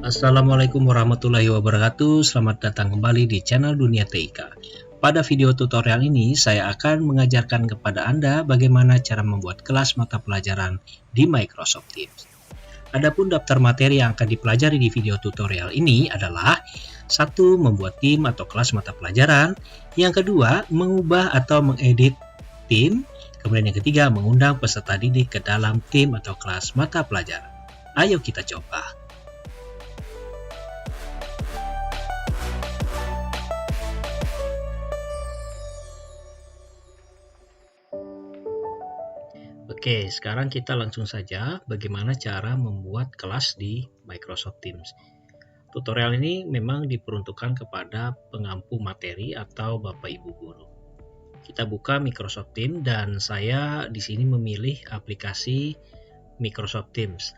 Assalamualaikum warahmatullahi wabarakatuh. Selamat datang kembali di channel Dunia TIK. Pada video tutorial ini, saya akan mengajarkan kepada Anda bagaimana cara membuat kelas mata pelajaran di Microsoft Teams. Adapun daftar materi yang akan dipelajari di video tutorial ini adalah: satu, membuat tim atau kelas mata pelajaran; yang kedua, mengubah atau mengedit tim; kemudian yang ketiga, mengundang peserta didik ke dalam tim atau kelas mata pelajaran. Ayo kita coba. Oke, sekarang kita langsung saja bagaimana cara membuat kelas di Microsoft Teams. Tutorial ini memang diperuntukkan kepada pengampu materi atau Bapak Ibu guru. Kita buka Microsoft Teams dan saya di sini memilih aplikasi Microsoft Teams.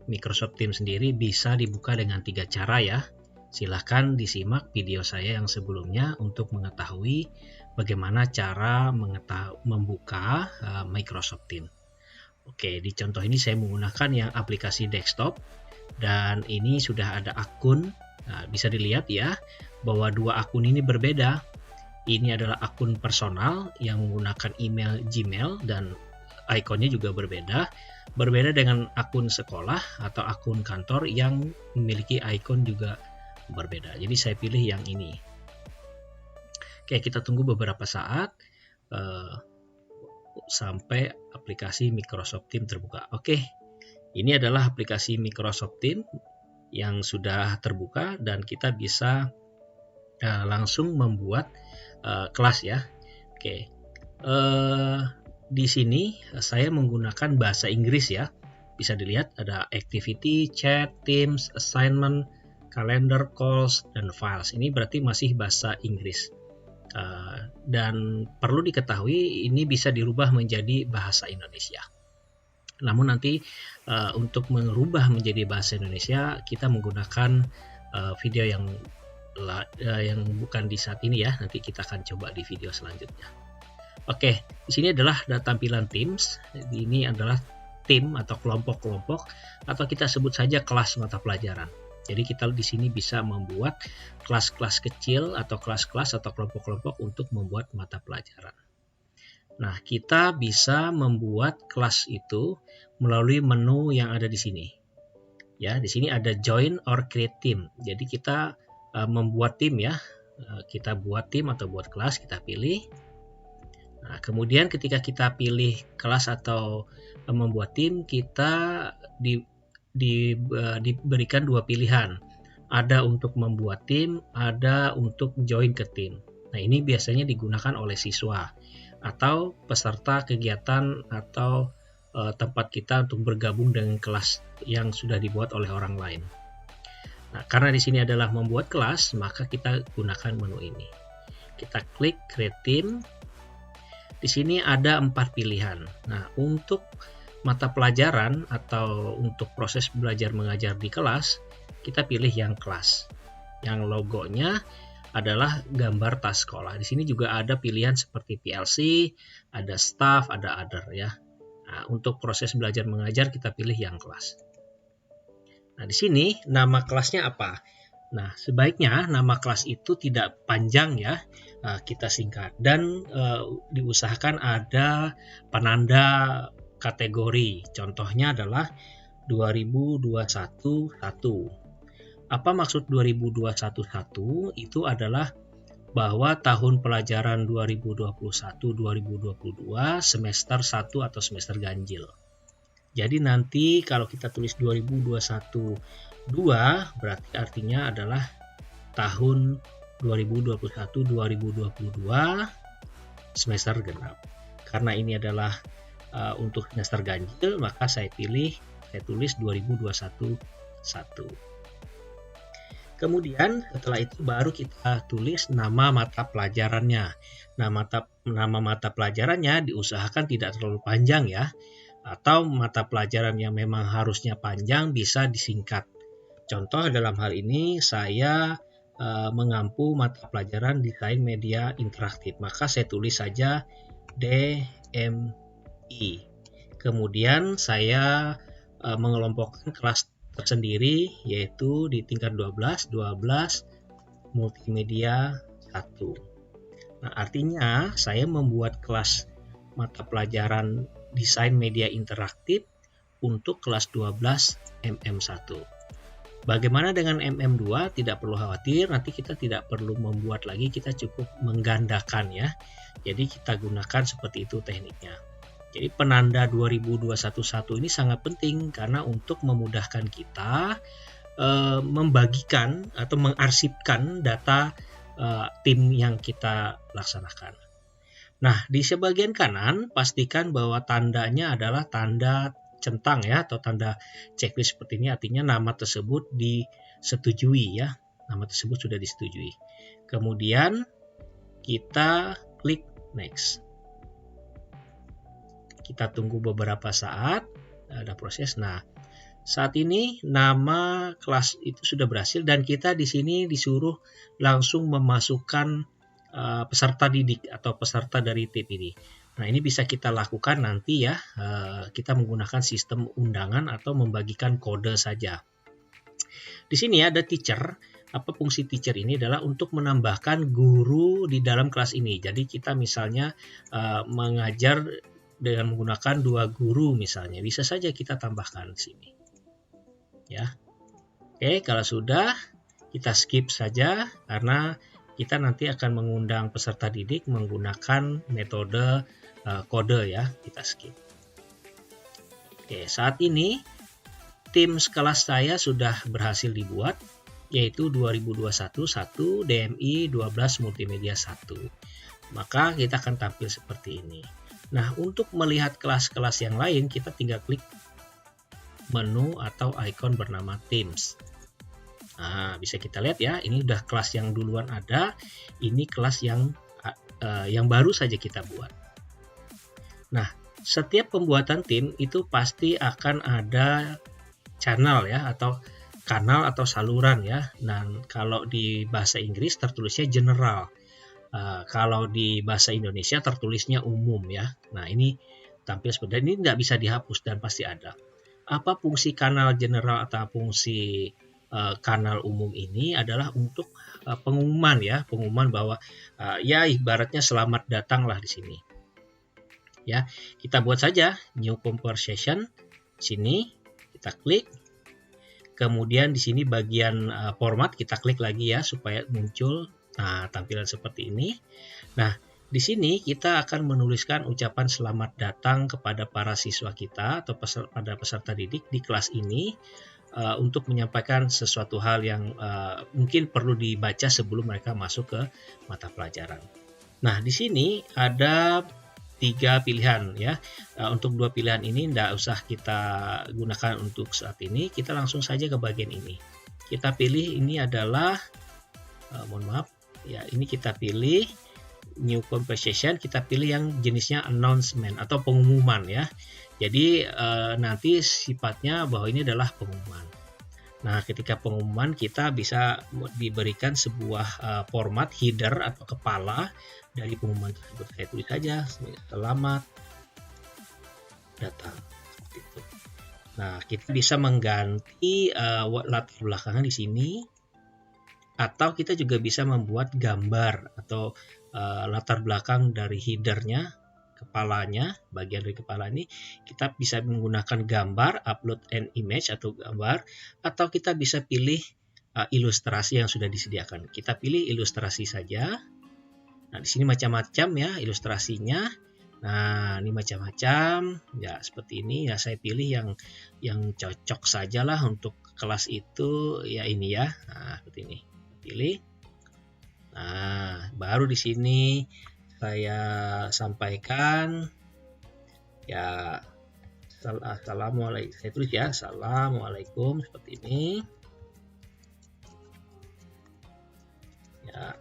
Microsoft Teams sendiri bisa dibuka dengan 3 cara ya. Silahkan disimak video saya yang sebelumnya untuk mengetahui bagaimana cara membuka Microsoft Teams. Oke, di contoh ini saya menggunakan yang aplikasi desktop dan ini sudah ada akun. Nah, bisa dilihat ya bahwa dua akun ini berbeda. Ini adalah akun personal yang menggunakan email Gmail dan ikonnya juga berbeda. Berbeda dengan akun sekolah atau akun kantor yang memiliki ikon juga berbeda. Jadi saya pilih yang ini. Oke, kita tunggu beberapa saat sampai aplikasi Microsoft Teams terbuka. Oke, ini adalah aplikasi Microsoft Teams yang sudah terbuka dan kita bisa langsung membuat kelas ya. Oke, di sini saya menggunakan bahasa Inggris ya. Bisa dilihat ada activity, chat, teams, assignment, calendar, calls, dan files. Ini berarti masih bahasa Inggris. Dan perlu diketahui ini bisa dirubah menjadi bahasa Indonesia. Namun nanti untuk merubah menjadi bahasa Indonesia kita menggunakan video yang bukan di saat ini ya. Nanti kita akan coba di video selanjutnya. Oke, di sini adalah tampilan Teams. Ini adalah tim atau kelompok-kelompok atau kita sebut saja kelas mata pelajaran. Jadi kita di sini bisa membuat kelas-kelas kecil atau kelas-kelas atau kelompok-kelompok untuk membuat mata pelajaran. Nah, kita bisa membuat kelas itu melalui menu yang ada di sini. Ya, di sini ada join or create team. Jadi kita membuat tim ya. Kita buat tim atau buat kelas, kita pilih. Nah, kemudian ketika kita pilih kelas atau membuat tim, kita diberikan dua pilihan. Ada untuk membuat tim, ada untuk join ke tim. Nah, ini biasanya digunakan oleh siswa atau peserta kegiatan atau tempat kita untuk bergabung dengan kelas yang sudah dibuat oleh orang lain. Nah, karena di sini adalah membuat kelas, maka kita gunakan menu ini. Kita klik create team. Di sini ada 4 pilihan. Nah, untuk mata pelajaran atau untuk proses belajar mengajar di kelas, kita pilih yang kelas. Yang logonya adalah gambar tas sekolah. Di sini juga ada pilihan seperti PLC, ada staff, ada other ya. Nah, untuk proses belajar mengajar kita pilih yang kelas. Nah, di sini nama kelasnya apa? Nah, sebaiknya nama kelas itu tidak panjang ya, kita singkat dan diusahakan ada penanda kategori. Contohnya adalah 2021-1. Apa maksud 2021-1? Itu adalah bahwa tahun pelajaran 2021-2022 semester 1 atau semester ganjil. Jadi nanti kalau kita tulis 2021-2 berarti artinya adalah tahun 2021-2022 semester genap. Karena ini adalah untuk semester ganjil, maka saya tulis 2021-1. Kemudian setelah itu baru kita tulis nama mata pelajarannya. Nama mata pelajarannya diusahakan tidak terlalu panjang ya. Atau mata pelajaran yang memang harusnya panjang bisa disingkat. Contoh dalam hal ini saya mengampu mata pelajaran desain media interaktif, maka saya tulis saja DMI. Kemudian saya mengelompokkan kelas tersendiri, yaitu di tingkat 12 multimedia 1. Nah, artinya saya membuat kelas mata pelajaran desain media interaktif untuk kelas 12 MM1. Bagaimana dengan MM2? Tidak perlu khawatir, nanti kita tidak perlu membuat lagi, kita cukup menggandakan ya. Jadi kita gunakan seperti itu tekniknya. Jadi penanda 2021 ini sangat penting karena untuk memudahkan kita membagikan atau mengarsipkan data tim yang kita laksanakan. Nah, di sebagian kanan pastikan bahwa tandanya adalah tanda centang ya, atau tanda checklist seperti ini, artinya nama tersebut disetujui ya. Nama tersebut sudah disetujui. Kemudian kita klik next. Kita tunggu beberapa saat, ada proses. Nah, saat ini nama kelas itu sudah berhasil dan kita di sini disuruh langsung memasukkan peserta didik atau peserta dari tim ini. Nah, ini bisa kita lakukan nanti ya, kita menggunakan sistem undangan atau membagikan kode saja. Di sini ada teacher. Apa fungsi teacher ini adalah untuk menambahkan guru di dalam kelas ini. Jadi kita misalnya mengajar dengan menggunakan 2 guru misalnya, bisa saja kita tambahkan di sini. Ya. Oke, kalau sudah kita skip saja karena kita nanti akan mengundang peserta didik menggunakan metode kode ya, kita skip. Oke, saat ini tim sekelas saya sudah berhasil dibuat, yaitu 2021 1 DMI 12 Multimedia 1. Maka kita akan tampil seperti ini. Nah, untuk melihat kelas-kelas yang lain, kita tinggal klik menu atau icon bernama Teams. Nah, bisa kita lihat ya, ini udah kelas yang duluan ada, ini kelas yang baru saja kita buat. Nah, setiap pembuatan tim itu pasti akan ada channel ya, atau kanal atau saluran ya. Dan kalau di bahasa Inggris tertulisnya general, kalau di bahasa Indonesia tertulisnya umum ya. Nah, ini tampil seperti ini, nggak bisa dihapus dan pasti ada. Apa fungsi kanal general atau fungsi kanal umum ini adalah untuk pengumuman ya, pengumuman bahwa ya ibaratnya selamat datang lah di sini. Ya, kita buat saja new conversation. Sini kita klik. Kemudian di sini bagian format kita klik lagi ya supaya muncul tampilan seperti ini. Nah, di sini kita akan menuliskan ucapan selamat datang kepada para siswa kita atau pada peserta didik di kelas ini untuk menyampaikan sesuatu hal yang mungkin perlu dibaca sebelum mereka masuk ke mata pelajaran. Nah, di sini ada 3 pilihan ya. Untuk 2 pilihan ini tidak usah kita gunakan untuk saat ini. Kita langsung saja ke bagian ini. Kita pilih ini adalah mohon maaf ya, ini kita pilih new conversation, kita pilih yang jenisnya announcement atau pengumuman ya. Jadi nanti sifatnya bahwa ini adalah pengumuman. Nah, ketika pengumuman kita bisa diberikan sebuah format header atau kepala dari pengumuman tersebut. Saya tulis saja selamat datang seperti itu. Nah, kita bisa mengganti latar belakangan di sini, atau kita juga bisa membuat gambar atau latar belakang dari headernya, kepalanya, bagian dari kepala ini kita bisa menggunakan gambar, upload an image atau gambar, atau kita bisa pilih ilustrasi yang sudah disediakan. Kita pilih ilustrasi saja. Nah, di sini macam-macam ya ilustrasinya. Nah, ini macam-macam ya, seperti ini ya. Saya pilih yang cocok sajalah untuk kelas itu ya, ini ya. Nah, seperti ini. Pilih. Nah, baru di sini saya sampaikan ya, assalamualaikum. Saya tulis ya, assalamualaikum seperti ini. Ya.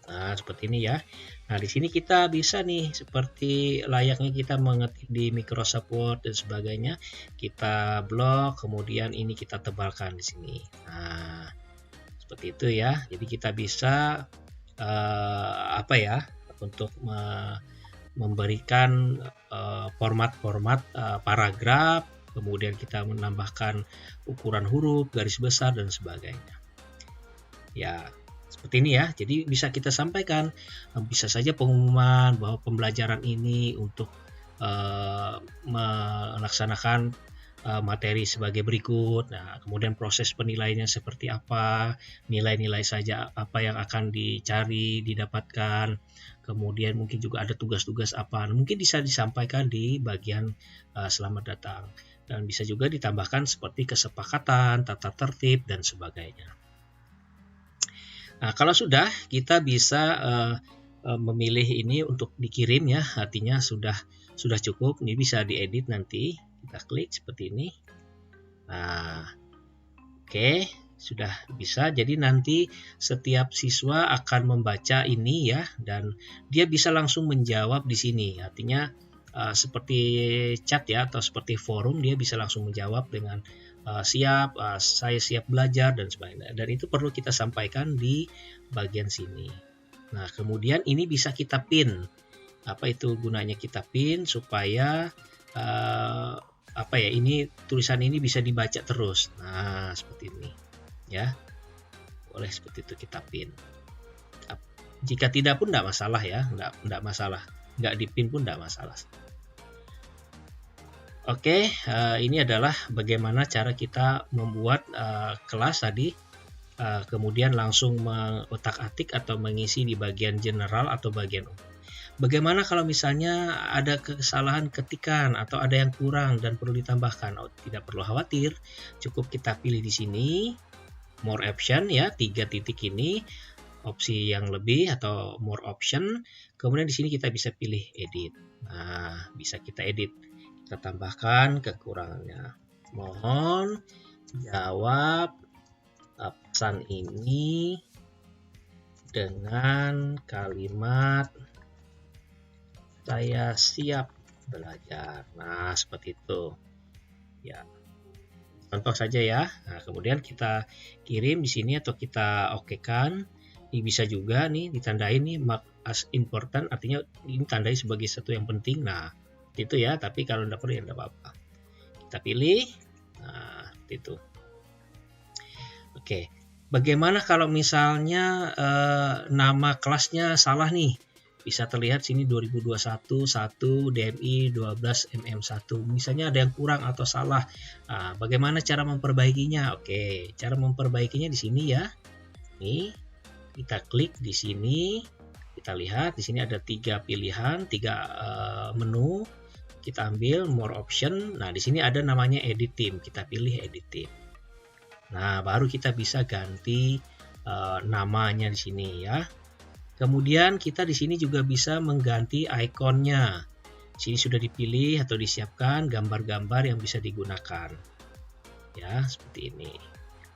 Nah, seperti ini ya. Nah, di sini kita bisa nih seperti layaknya kita mengetik di Microsoft Word dan sebagainya, kita blok, kemudian ini kita tebalkan di sini. Nah, seperti itu ya. Jadi kita bisa untuk memberikan format-format paragraf, kemudian kita menambahkan ukuran huruf, garis besar dan sebagainya. Ya, seperti ini ya. Jadi bisa kita sampaikan, bisa saja pengumuman bahwa pembelajaran ini untuk melaksanakan materi sebagai berikut. Nah, kemudian proses penilaiannya seperti apa, nilai-nilai saja apa yang akan dicari, didapatkan. Kemudian mungkin juga ada tugas-tugas apa. Mungkin bisa disampaikan di bagian selamat datang. Dan bisa juga ditambahkan seperti kesepakatan, tata tertib, dan sebagainya. Nah, kalau sudah, kita bisa memilih ini untuk dikirim ya, artinya sudah cukup. Ini bisa diedit nanti. Kita klik seperti ini. Nah, oke, sudah bisa. Jadi nanti setiap siswa akan membaca ini ya, dan dia bisa langsung menjawab di sini. Artinya seperti chat ya, atau seperti forum, dia bisa langsung menjawab dengan saya siap belajar dan sebagainya. Dan itu perlu kita sampaikan di bagian sini. Nah, kemudian ini bisa kita pin. Apa itu gunanya kita pin? Supaya ini tulisan ini bisa dibaca terus. Nah, seperti ini ya. Boleh seperti itu kita pin. Jika tidak pun tidak masalah ya, tidak masalah. Nggak dipin pun tidak masalah. Oke, ini adalah bagaimana cara kita membuat kelas tadi, kemudian langsung mengotak-atik atau mengisi di bagian general atau bagian umum. Bagaimana kalau misalnya ada kesalahan ketikan atau ada yang kurang dan perlu ditambahkan? Oh, tidak perlu khawatir, cukup kita pilih di sini more option ya, 3 titik ini, opsi yang lebih atau more option. Kemudian di sini kita bisa pilih edit. Nah, bisa kita edit. Kita tambahkan kekurangannya. Mohon jawab pesan ini dengan kalimat saya siap belajar. Nah, seperti itu. Ya. Contoh saja ya. Nah, kemudian kita kirim di sini atau kita okekan. Ini bisa juga nih ditandai nih mark as important, artinya ini tandai sebagai sesuatu yang penting. Nah, itu ya, tapi kalau tidak perlu ya tidak apa-apa. Kita pilih. Nah, itu. Oke. Bagaimana kalau misalnya nama kelasnya salah nih? Bisa terlihat sini 2021 1 DMI 12 MM1. Misalnya ada yang kurang atau salah. Nah, bagaimana cara memperbaikinya? Oke, cara memperbaikinya di sini ya. Nih, kita klik di sini. Kita lihat di sini ada 3 pilihan, 3 menu. Kita ambil more option. Nah, di sini ada namanya edit theme. Kita pilih edit theme. Nah, baru kita bisa ganti namanya di sini ya. Kemudian kita di sini juga bisa mengganti ikonnya. Di sini sudah dipilih atau disiapkan gambar-gambar yang bisa digunakan. Ya, seperti ini.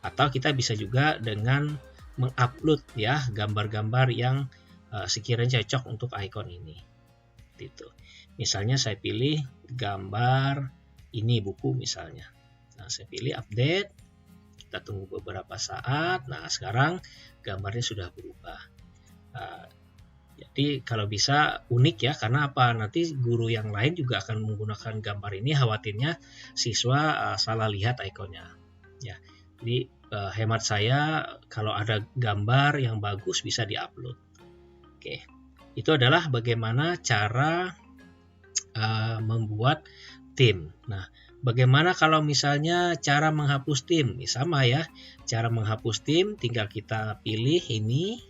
Atau kita bisa juga dengan mengupload ya gambar-gambar yang sekiranya cocok untuk ikon ini. Gitu. Misalnya saya pilih gambar ini buku misalnya. Nah, saya pilih update. Kita tunggu beberapa saat. Nah, sekarang gambarnya sudah berubah. Jadi kalau bisa unik ya, karena apa? Nanti guru yang lain juga akan menggunakan gambar ini, khawatirnya siswa salah lihat ikonnya. Ya, jadi hemat saya kalau ada gambar yang bagus bisa diupload. Oke, itu adalah bagaimana cara membuat theme. Nah, bagaimana kalau misalnya cara menghapus theme? Sama ya, cara menghapus theme tinggal kita pilih ini.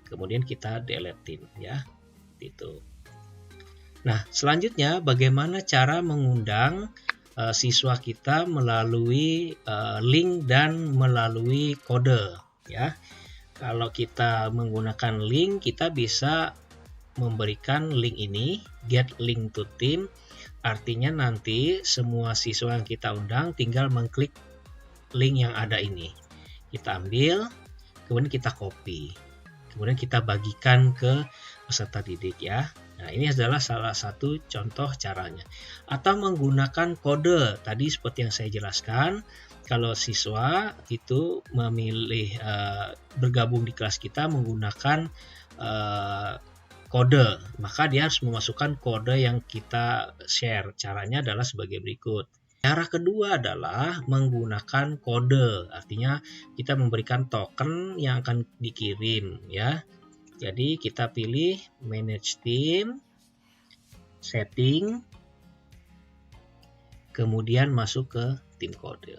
Kemudian kita delete ya, gitu. Nah, selanjutnya bagaimana cara mengundang siswa kita melalui link dan melalui kode ya. Kalau kita menggunakan link, kita bisa memberikan link ini, get link to team. Artinya nanti semua siswa yang kita undang tinggal mengklik link yang ada ini. Kita ambil, kemudian kita copy. Kemudian kita bagikan ke peserta didik ya. Nah, ini adalah salah satu contoh caranya. Atau menggunakan kode. Tadi seperti yang saya jelaskan, kalau siswa itu memilih bergabung di kelas kita menggunakan kode, maka dia harus memasukkan kode yang kita share. Caranya adalah sebagai berikut. Cara kedua adalah menggunakan kode, artinya kita memberikan token yang akan dikirim ya. Jadi kita pilih manage team, setting, kemudian masuk ke tim kode.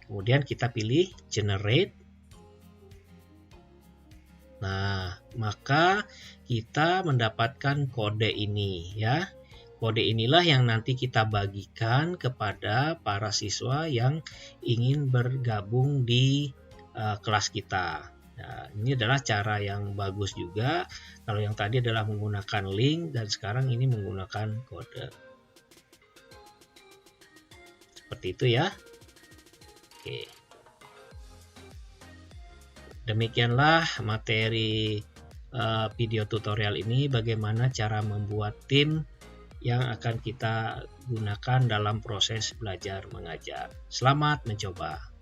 Kemudian kita pilih generate. Nah, maka kita mendapatkan kode ini ya. Kode inilah yang nanti kita bagikan kepada para siswa yang ingin bergabung di kelas kita. Nah, ini adalah cara yang bagus juga. Kalau yang tadi adalah menggunakan link dan sekarang ini menggunakan kode. Seperti itu ya. Oke. Demikianlah materi video tutorial ini, bagaimana cara membuat tim yang akan kita gunakan dalam proses belajar mengajar. Selamat mencoba.